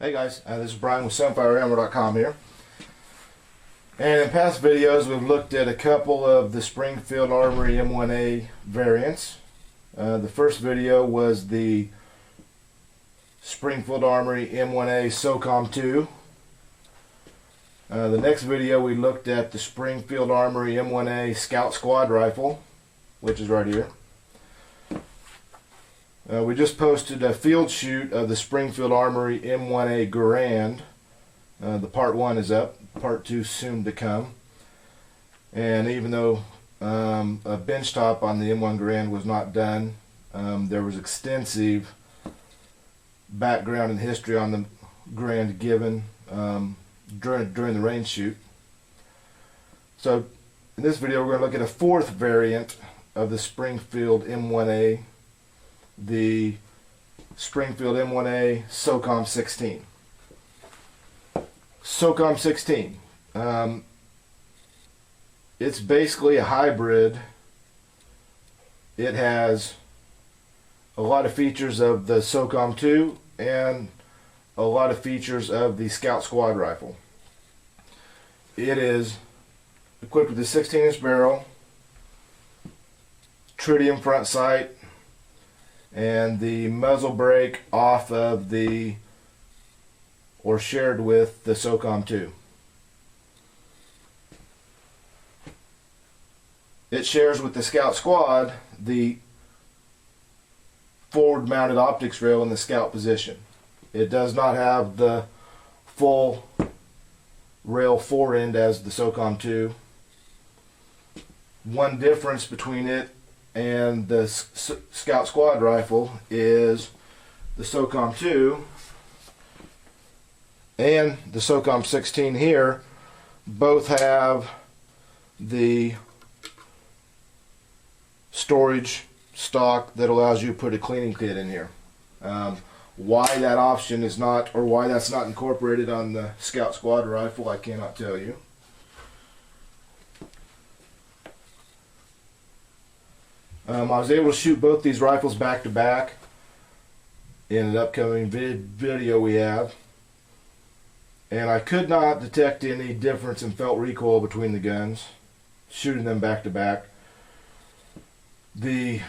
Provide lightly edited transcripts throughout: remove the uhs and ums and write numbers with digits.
Hey guys, this is Brian with SunfireAmmo.com here. And in past videos we've looked at a couple of the Springfield Armory M1A variants. The first video was the Springfield Armory M1A Socom 2. The next video we looked at the Springfield Armory M1A Scout Squad Rifle, which is right here. We just posted a field shoot of the Springfield Armory M1A Grand. The part 1 is up, part 2 soon to come. And even though a bench top on the M1 Grand was not done, there was extensive background and history on the Grand given during the range shoot. So in this video we're going to look at a fourth variant of the Springfield M1A, the Springfield M1A Socom 16. Socom 16. It's basically a hybrid. It has a lot of features of the Socom 2 and a lot of features of the Scout Squad rifle. It is equipped with a 16-inch barrel, tritium front sight, and the muzzle brake off of the, or shared with, the Socom 2. It shares with the Scout Squad the forward mounted optics rail in the Scout position. It does not have the full rail fore end as the Socom 2. One difference between it and the Scout Squad rifle is the Socom 2 and the Socom 16 here both have the storage stock that allows you to put a cleaning kit in here. Why that option is not, or why that's not incorporated on the Scout Squad rifle, I cannot tell you. I was able to shoot both these rifles back to back in an upcoming video we have, and I could not detect any difference in felt recoil between the guns shooting them back to back. The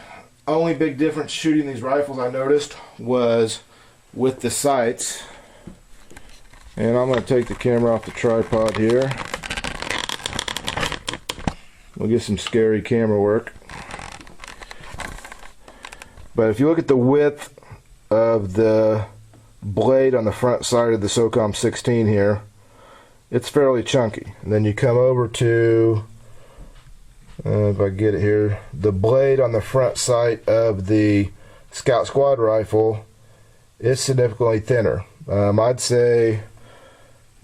only big difference shooting these rifles I noticed was with the sights, and I'm going to take the camera off the tripod here. We'll get some scary camera work. But if you look at the width of the blade on the front side of the Socom 16 here, it's fairly chunky. And then you come over to, if I get it here, the blade on the front sight of the Scout Squad rifle is significantly thinner. I'd say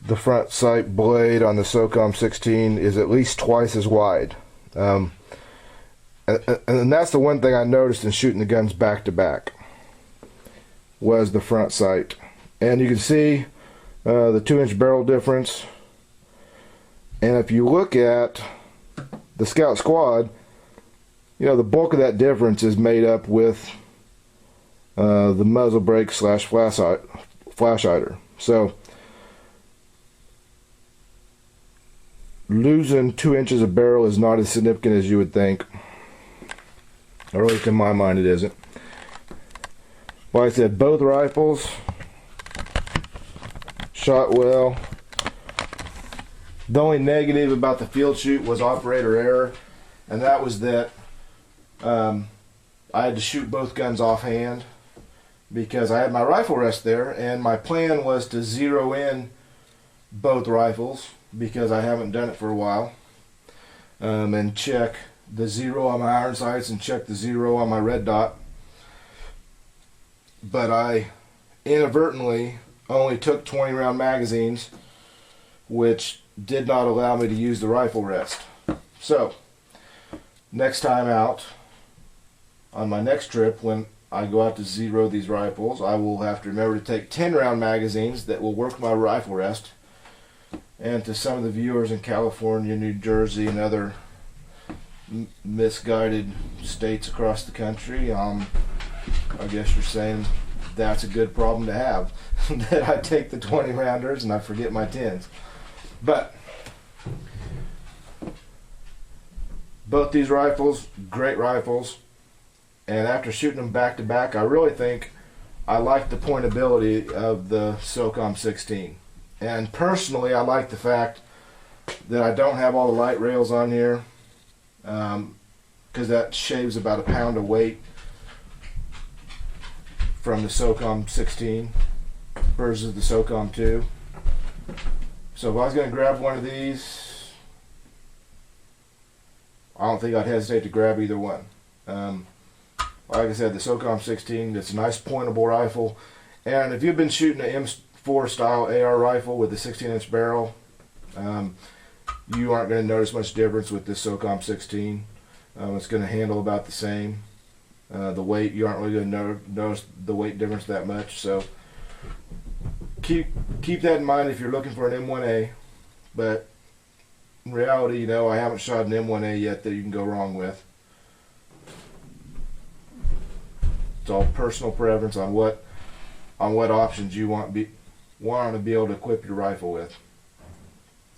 the front sight blade on the Socom 16 is at least twice as wide. And that's the one thing I noticed in shooting the guns back to back, was the front sight. And you can see the 2-inch barrel difference. And if you look at the Scout Squad, you know, the bulk of that difference is made up with the muzzle brake slash flash hider. So losing 2 inches of barrel is not as significant as you would think. Or at least in my mind it isn't. Like I said, both rifles shot well. The only negative about the field shoot was operator error, and that was that I had to shoot both guns offhand because I had my rifle rest there, and my plan was to zero in both rifles because I haven't done it for a while, and check the zero on my iron sights and check the zero on my red dot. But I inadvertently only took 20 round magazines, which did not allow me to use the rifle rest. So next time out, on my next trip, when I go out to zero these rifles, I will have to remember to take 10 round magazines that will work my rifle rest. And to some of the viewers in California, New Jersey, and other misguided states across the country, I guess you're saying that's a good problem to have. That I take the 20 rounders and I forget my 10s. But both these rifles, great rifles, and after shooting them back to back, I really think I like the pointability of the Socom 16. And personally, I like the fact that I don't have all the light rails on here, because that shaves about a pound of weight from the Socom 16 versus the Socom 2. So if I was going to grab one of these, I don't think I'd hesitate to grab either one. Like I said, the Socom 16, it's a nice pointable rifle. And if you've been shooting an M4 style AR rifle with a 16-inch barrel, you aren't going to notice much difference with this Socom 16. It's going to handle about the same. The weight, you aren't really going to notice the weight difference that much. So keep that in mind if you're looking for an M1A. But in reality, you know, I haven't shot an M1A yet that you can go wrong with. It's all personal preference on what options you want to be able to equip your rifle with.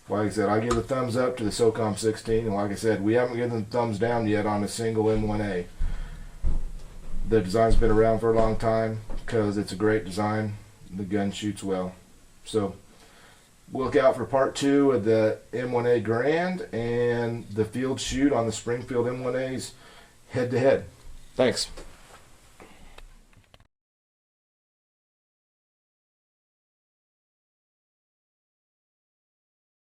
Like I said, I give a thumbs up to the Socom 16, and like I said, we haven't given the thumbs down yet on a single M1A. The design's been around for a long time because it's a great design. The gun shoots well. So look out for part 2 of the M1A Grand and the field shoot on the Springfield M1As head to head. Thanks.